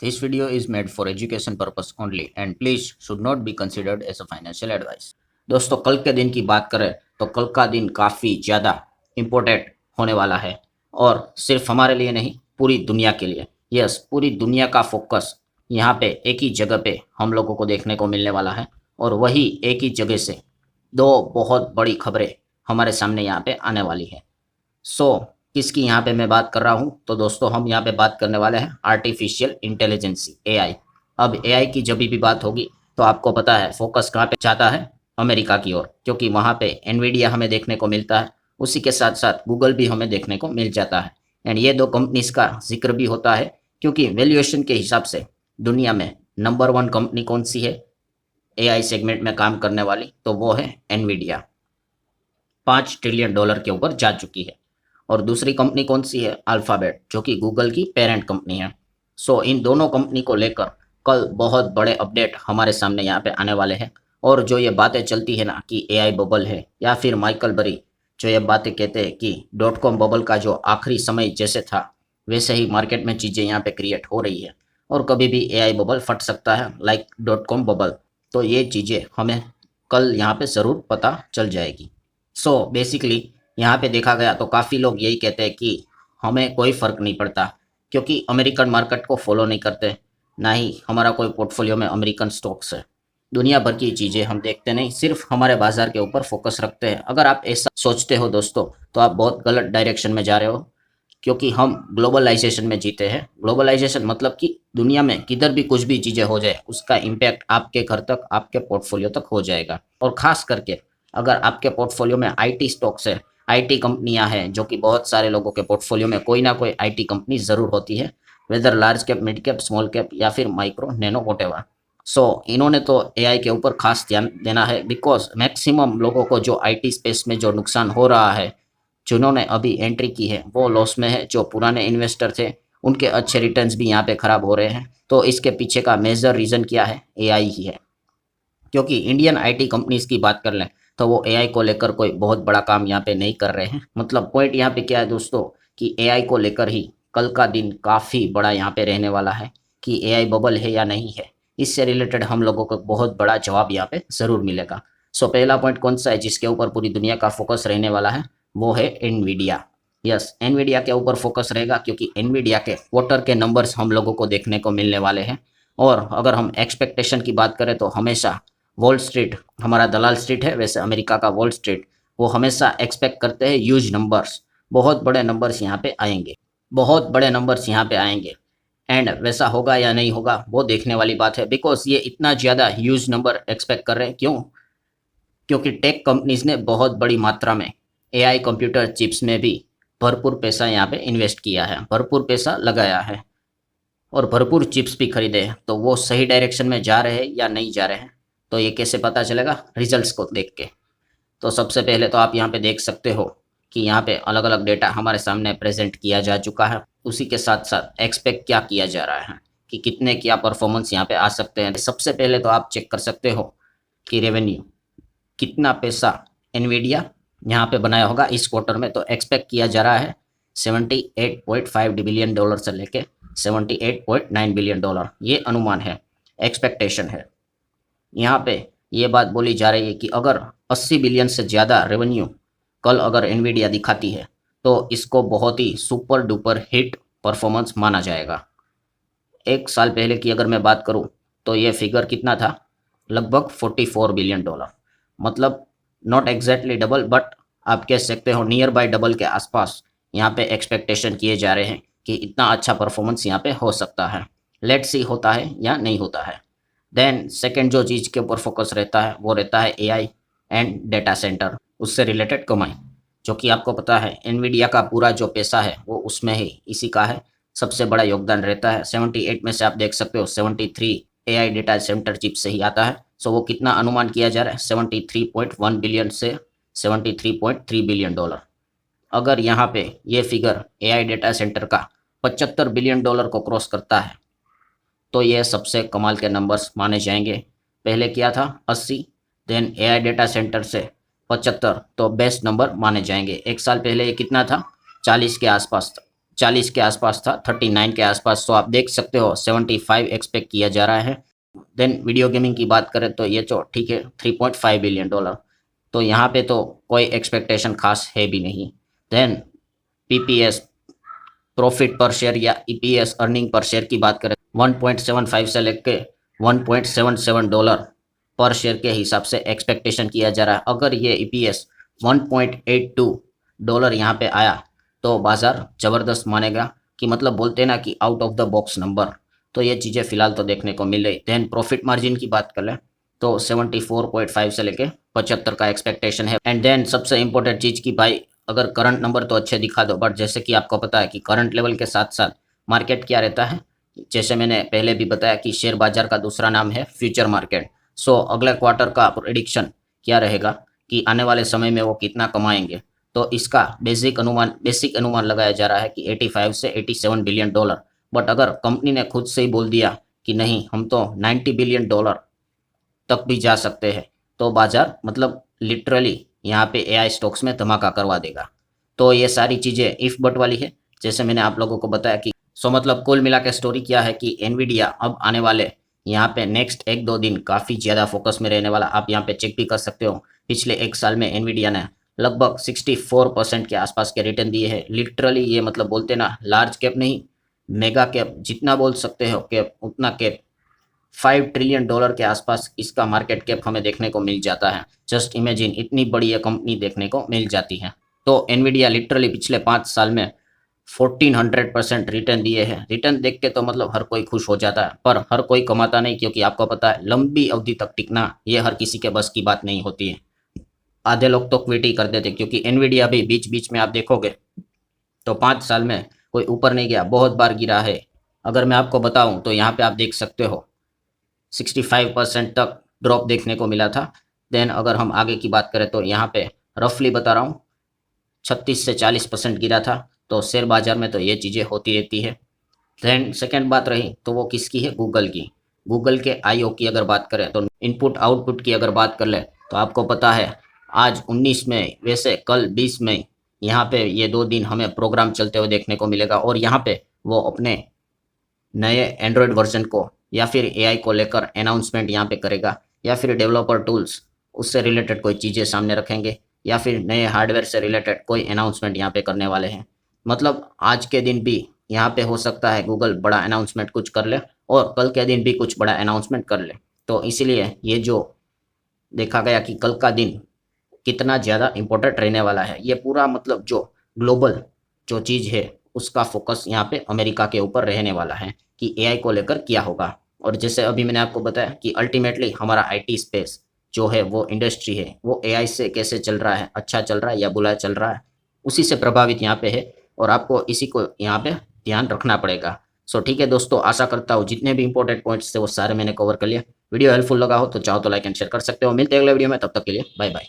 This video is made for education purpose only and please should not be considered as a financial advice. दोस्तों कल के दिन की बात करें तो कल का दिन काफ़ी ज़्यादा इम्पोर्टेंट होने वाला है और सिर्फ हमारे लिए नहीं पूरी दुनिया के लिए। यस, पूरी दुनिया का फोकस यहाँ पे एक ही जगह पे हम लोगों को देखने को मिलने वाला है और वही एक ही जगह से दो बहुत बड़ी खबरें हमारे सामने यहाँ पे आने वाली है। सो किसकी यहाँ पे मैं बात कर रहा हूँ तो दोस्तों हम यहाँ पे बात करने वाले हैं आर्टिफिशियल इंटेलिजेंसी एआई। अब एआई की जब भी बात होगी तो आपको पता है फोकस कहाँ पे जाता है, अमेरिका की ओर, क्योंकि वहाँ पे एनवीडिया हमें देखने को मिलता है, उसी के साथ साथ गूगल भी हमें देखने को मिल जाता है। एंड ये दो कंपनीज का जिक्र भी होता है क्योंकि वैल्यूएशन के हिसाब से दुनिया में नंबर 1 कंपनी कौन सी है एआई सेगमेंट में काम करने वाली, तो वो है एनवीडिया। $5 ट्रिलियन के ऊपर जा चुकी है। और दूसरी कंपनी कौन सी है, अल्फाबेट, जो कि गूगल की पेरेंट कंपनी है। सो इन दोनों कंपनी को लेकर कल बहुत बड़े अपडेट हमारे सामने यहाँ पे आने वाले हैं। और जो ये बातें चलती है ना कि एआई बबल है, या फिर माइकल बरी जो ये बातें कहते हैं कि .com बबल का जो आखिरी समय जैसे था वैसे ही मार्केट में चीज़ें यहाँ पे क्रिएट हो रही है और कभी भी एआई बबल फट सकता है लाइक .com बबल। तो ये चीज़ें हमें कल यहाँ पे ज़रूर पता चल जाएगी। सो बेसिकली यहाँ पे देखा गया तो काफ़ी लोग यही कहते हैं कि हमें कोई फ़र्क नहीं पड़ता क्योंकि अमेरिकन मार्केट को फॉलो नहीं करते, ना ही हमारा कोई पोर्टफोलियो में अमेरिकन स्टॉक्स है। दुनिया भर की चीज़ें हम देखते नहीं, सिर्फ हमारे बाजार के ऊपर फोकस रखते हैं। अगर आप ऐसा सोचते हो दोस्तों तो आप बहुत गलत डायरेक्शन में जा रहे हो, क्योंकि हम ग्लोबलाइजेशन में जीते हैं। ग्लोबलाइजेशन मतलब कि दुनिया में किधर भी कुछ भी चीज़ें हो जाए उसका इम्पैक्ट आपके घर तक, आपके पोर्टफोलियो तक हो जाएगा। और ख़ास करके अगर आपके पोर्टफोलियो में आईटी स्टॉक्स है, आईटी कंपनियां हैं, जो कि बहुत सारे लोगों के पोर्टफोलियो में कोई ना कोई आईटी कंपनी ज़रूर होती है, whether large cap, mid cap, small cap या फिर माइक्रो, नैनो, वोटेवर। सो इन्होंने तो एआई के ऊपर खास ध्यान देना है बिकॉज मैक्सिमम लोगों को जो आईटी स्पेस में जो नुकसान हो रहा है, जिन्होंने अभी एंट्री की है वो लॉस में है। जो पुराने इन्वेस्टर थे उनके अच्छे रिटर्न्स भी यहाँ पे ख़राब हो रहे हैं। तो इसके पीछे का मेजर रीज़न क्या है, एआई ही है। क्योंकि इंडियन आईटी कंपनीज की बात कर लें तो वो एआई को लेकर कोई बहुत बड़ा काम यहाँ पे नहीं कर रहे हैं। मतलब पॉइंट यहाँ पे क्या है दोस्तों कि एआई को लेकर ही कल का दिन काफ़ी बड़ा यहाँ पे रहने वाला है कि एआई बबल है या नहीं है। इससे रिलेटेड हम लोगों को बहुत बड़ा जवाब यहाँ पे ज़रूर मिलेगा। सो पहला पॉइंट कौन सा है जिसके ऊपर पूरी दुनिया का फोकस रहने वाला है, वो है एनवीडिया। यस, एनवीडिया के ऊपर फोकस रहेगा क्योंकि एनवीडिया के क्वार्टर के नंबर्स हम लोगों को देखने को मिलने वाले हैं। और अगर हम एक्सपेक्टेशन की बात करें तो हमेशा वॉल स्ट्रीट, हमारा दलाल स्ट्रीट है वैसे अमेरिका का वॉल स्ट्रीट, वो हमेशा एक्सपेक्ट करते हैं ह्यूज नंबर्स, बहुत बड़े नंबर्स यहाँ पे आएंगे, बहुत बड़े नंबर्स यहाँ पे आएंगे। एंड वैसा होगा या नहीं होगा वो देखने वाली बात है बिकॉज ये इतना ज़्यादा ह्यूज नंबर एक्सपेक्ट कर रहे हैं। क्यों? क्योंकि टेक कंपनीज ने बहुत बड़ी मात्रा में एआई कंप्यूटर चिप्स में भी भरपूर पैसा यहाँ पे इन्वेस्ट किया है, भरपूर पैसा लगाया है और भरपूर चिप्स भी खरीदे हैं। तो वो सही डायरेक्शन में जा रहे हैं या नहीं जा रहे हैं तो ये कैसे पता चलेगा, रिजल्ट्स को देख के। तो सबसे पहले तो आप यहाँ पे देख सकते हो कि यहाँ पे अलग अलग डेटा हमारे सामने प्रेजेंट किया जा चुका है। उसी के साथ साथ एक्सपेक्ट क्या किया जा रहा है कि कितने क्या परफॉर्मेंस यहाँ पे आ सकते हैं। सबसे पहले तो आप चेक कर सकते हो कि रेवेन्यू कितना पैसा एनवीडिया यहाँ पे बनाया होगा इस क्वार्टर में। तो एक्सपेक्ट किया जा रहा है $78.5 बिलियन से लेके $78.9 बिलियन, ये अनुमान है, एक्सपेक्टेशन है। यहाँ पे ये बात बोली जा रही है कि अगर 80 बिलियन से ज़्यादा रेवेन्यू कल अगर एनवीडिया दिखाती है तो इसको बहुत ही सुपर डुपर हिट परफॉर्मेंस माना जाएगा। एक साल पहले की अगर मैं बात करूँ तो ये फिगर कितना था, लगभग $44 बिलियन। मतलब नॉट एग्जैक्टली डबल बट आप कह सकते हो नियर बाय डबल के आसपास यहाँ पे एक्सपेक्टेशन किए जा रहे हैं कि इतना अच्छा परफॉर्मेंस यहाँ पे हो सकता है। लेट्स सी होता है या नहीं होता है। देन सेकेंड जो चीज़ के ऊपर फोकस रहता है वो रहता है एआई एंड डेटा सेंटर, उससे रिलेटेड कमाई, जो कि आपको पता है एनवीडिया का पूरा जो पैसा है वो उसमें ही इसी का है, सबसे बड़ा योगदान रहता है। 78 में से आप देख सकते हो 73 एआई डेटा सेंटर चिप से ही आता है। सो वो कितना अनुमान किया जा रहा है, 73.1 बिलियन से $73.3 बिलियन। अगर यहाँ पे ये फिगर एआई डेटा सेंटर का $75 बिलियन को क्रॉस करता है तो ये सबसे कमाल के नंबर्स माने जाएंगे। पहले क्या था 80, देन एआई डेटा सेंटर से 75, तो बेस्ट नंबर माने जाएंगे। एक साल पहले ये कितना था, 40 के आसपास था। 40 के आसपास था, 39 के आसपास। तो आप देख सकते हो 75 एक्सपेक्ट किया जा रहा है। देन वीडियो गेमिंग की बात करें तो ये तो ठीक है, $3.5 बिलियन। तो यहाँ पे तो कोई एक्सपेक्टेशन खास है भी नहीं। देन पीपीएस, प्रॉफिट पर शेयर या ईपीएस, अर्निंग पर शेयर की बात करें, 1.75 से लेके $1.77 पर शेयर के हिसाब से एक्सपेक्टेशन किया जा रहा है। अगर ये ईपीएस $1.82 यहाँ पे आया तो बाजार जबरदस्त मानेगा, कि मतलब बोलते हैं ना कि out of the box number. तो ये चीज़ें फिलहाल तो देखने को मिल रही। देन प्रॉफिट मार्जिन की बात कर लें तो 74.5 से लेके 75 का एक्सपेक्टेशन है। एंड देन सबसे इंपॉर्टेंट चीज़ की भाई, अगर करंट नंबर तो अच्छे दिखा दो, बट जैसे कि आपको पता है कि करंट लेवल के साथ साथ मार्केट क्या रहता है, जैसे मैंने पहले भी बताया कि शेयर बाजार का दूसरा नाम है फ्यूचर मार्केट। सो अगले क्वार्टर का प्रेडिक्शन क्या रहेगा कि आने वाले समय में वो कितना कमाएंगे, तो इसका बेसिक अनुमान लगाया जा रहा है कि 85 से $87 बिलियन। बट अगर कंपनी ने खुद से ही बोल दिया कि नहीं, हम तो $90 बिलियन तक भी जा सकते हैं, तो बाजार मतलब लिटरली यहाँ पे एआई स्टॉक्स में धमाका करवा देगा। तो ये सारी चीज़ें इफ बट वाली है, जैसे मैंने आप लोगों को बताया कि सो मतलब कुल मिला के स्टोरी क्या है कि एनवीडिया अब आने वाले यहाँ पे नेक्स्ट 1-2 दिन काफ़ी ज़्यादा फोकस में रहने वाला। आप यहाँ पे चेक भी कर सकते हो, पिछले एक साल में एनवीडिया ने लगभग 64% के आसपास के रिटर्न दिए हैं। लिटरली ये मतलब बोलते ना, लार्ज कैप नहीं, मेगा कैप जितना बोल सकते हो कैप, उतना कैप, $5 ट्रिलियन के आसपास इसका मार्केट कैप हमें देखने को मिल जाता है। जस्ट इमेजिन, इतनी बड़ी ये कंपनी देखने को मिल जाती है। तो एनवीडिया लिटरली पिछले 5 साल में 1400% रिटर्न दिए हैं। रिटर्न देख के तो मतलब हर कोई खुश हो जाता है, पर हर कोई कमाता नहीं, क्योंकि आपको पता है लंबी अवधि तक टिकना ये हर किसी के बस की बात नहीं होती है। आधे लोग तो क्विट ही कर देते, क्योंकि एनवीडिया भी बीच बीच में आप देखोगे तो 5 साल में कोई ऊपर नहीं गया, बहुत बार गिरा है। अगर मैं आपको बताऊं तो यहाँ पे आप देख सकते हो 65% तक ड्रॉप देखने को मिला था। देन अगर हम आगे की बात करें तो यहाँ पे रफली बता रहा हूँ 36 से 40% गिरा था। तो शेयर बाजार में तो ये चीज़ें होती रहती है। देन सेकेंड बात रही तो वो किसकी है, गूगल की। गूगल के आईओ की अगर बात करें तो इनपुट आउटपुट की अगर बात कर ले तो आपको पता है आज 19 मई, वैसे कल 20 मई, यहाँ पे ये 2 दिन हमें प्रोग्राम चलते हुए देखने को मिलेगा। और यहाँ पे वो अपने नए एंड्रॉयड वर्जन को या फिर एआई को लेकर अनाउंसमेंट यहाँ पे करेगा, या फिर डेवलपर टूल्स उससे रिलेटेड कोई चीज़ें सामने रखेंगे, या फिर नए हार्डवेयर से रिलेटेड कोई अनाउंसमेंट यहाँ पे करने वाले हैं। मतलब आज के दिन भी यहाँ पे हो सकता है गूगल बड़ा अनाउंसमेंट कुछ कर ले, और कल के दिन भी कुछ बड़ा अनाउंसमेंट कर ले। तो इसीलिए ये जो देखा गया कि कल का दिन कितना ज़्यादा इम्पोर्टेंट रहने वाला है, ये पूरा मतलब जो ग्लोबल जो चीज़ है उसका फोकस यहाँ पे अमेरिका के ऊपर रहने वाला है कि एआई को लेकर क्या होगा। और जैसे अभी मैंने आपको बताया कि अल्टीमेटली हमारा आईटी स्पेस जो है, वो इंडस्ट्री है, वो एआई से कैसे चल रहा है, अच्छा चल रहा है या बुरा चल रहा है, उसी से प्रभावित यहाँ पे है। और आपको इसी को यहाँ पे ध्यान रखना पड़ेगा। सो ठीक है दोस्तों, आशा करता हूँ जितने भी इंपॉर्टेंट पॉइंट्स थे वो सारे मैंने कवर कर लिया। वीडियो हेल्पफुल लगा हो तो चाहो तो लाइक एंड शेयर कर सकते हो। मिलते हैं अगले वीडियो में, तब तक के लिए बाय बाय।